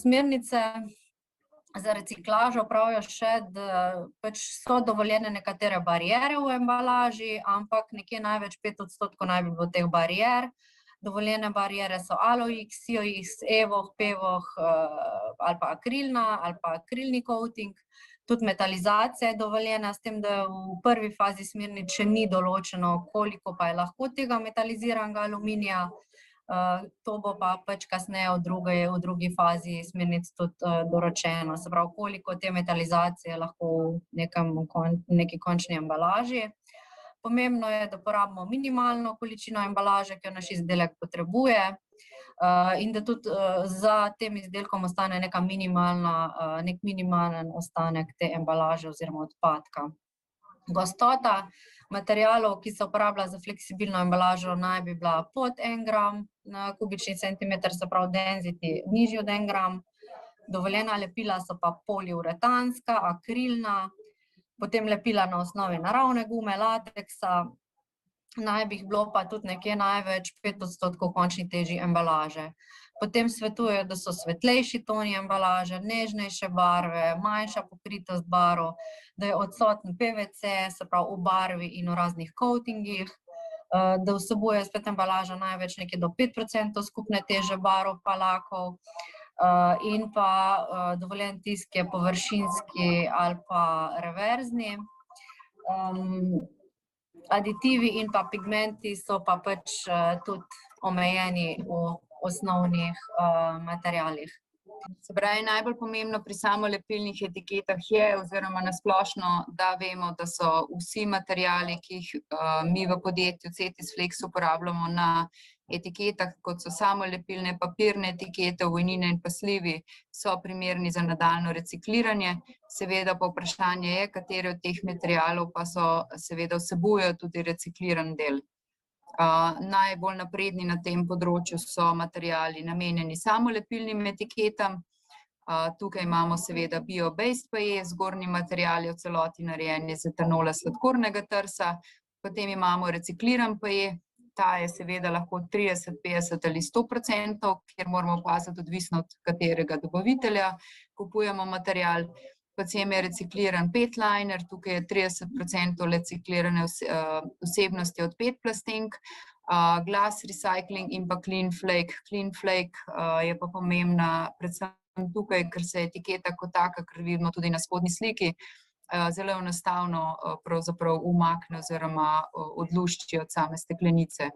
Smernice za reciklažo pravijo še, da pač so dovoljene nekatere bariere v embalaži, ampak nekje največ 5% naj bi bilo teh barier. Dovoljene bariere so Alo-X, Sio-X, Evoh, Pevoh ali pa akrilna ali pa akrilni coating. Tudi metalizacija je dovoljena, s tem, da v prvi fazi smernic še ni določeno, koliko pa je lahko tega metaliziranega aluminija. To bo pa pač kasneje v drugi fazi smernic tudi doročeno, se pravi, koliko te metalizacije lahko v neki končni embalaži. Pomembno je, da porabimo minimalno količino embalaže, ki jo naš izdelek potrebuje, in da tudi za tem izdelkom ostane nek minimalen ostanek te embalaže oziroma odpadka. Gostota materialov, ki se uporablja za fleksibilno embalažo, naj bi bila pod 1 gram na kubični centimeter, se pravi density nižji od 1 gram. Dovoljena lepila so pa poliuretanska, akrilna, potem lepila na osnovi naravne gume, lateksa, naj bi jih bilo pa tudi nekje največ 5% končni teži embalaže. Potem svetujejo, da so svetlejši toni embalaže, nežnejše barve, manjša pokritost barv, da je odsoten PVC, se pravi v barvi in v raznih coatingih, da vsebuje spet embalaža največ nekje do 5% skupne teže barv pa lakov, in pa dovoljen tisk je površinski ali pa reverzni. Aditivi in pa pigmenti so pa pač tudi omejeni v osnovnih materialih. Se pravi, najbolj pomembno pri samolepilnih etiketah je, oziroma na splošno, da vemo, da so vsi materiali, ki jih mi v podjetju Cetisflex uporabljamo na etiketah, kot so samolepilne papirne etikete, ovojnine in pa slivi, so primerni za nadaljnje recikliranje. Seveda pa vprašanje je, kateri od teh materialov pa seveda vsebujejo tudi recikliran del. Najbolj napredni na tem področju so materiali namenjeni samolepilnim etiketam. Tukaj imamo seveda bio-based PE, zgornji material je v celoti narejen iz etanola sladkornega trsa. Potem imamo recikliran PE, ta je seveda lahko 30, 50 ali 100%, kjer moramo paziti odvisno od katerega dobavitelja kupujemo material. Potem je recikliran PET-liner, tukaj je 30% reciklirane vsebnosti od PET plastenk, glass recycling in pa clean flake. Clean flake je pa pomembna predvsem tukaj, ker se etiketa kot taka, kar vidimo tudi na spodnji sliki, zelo enostavno pravzaprav umakne oziroma odlušči od same steklenice.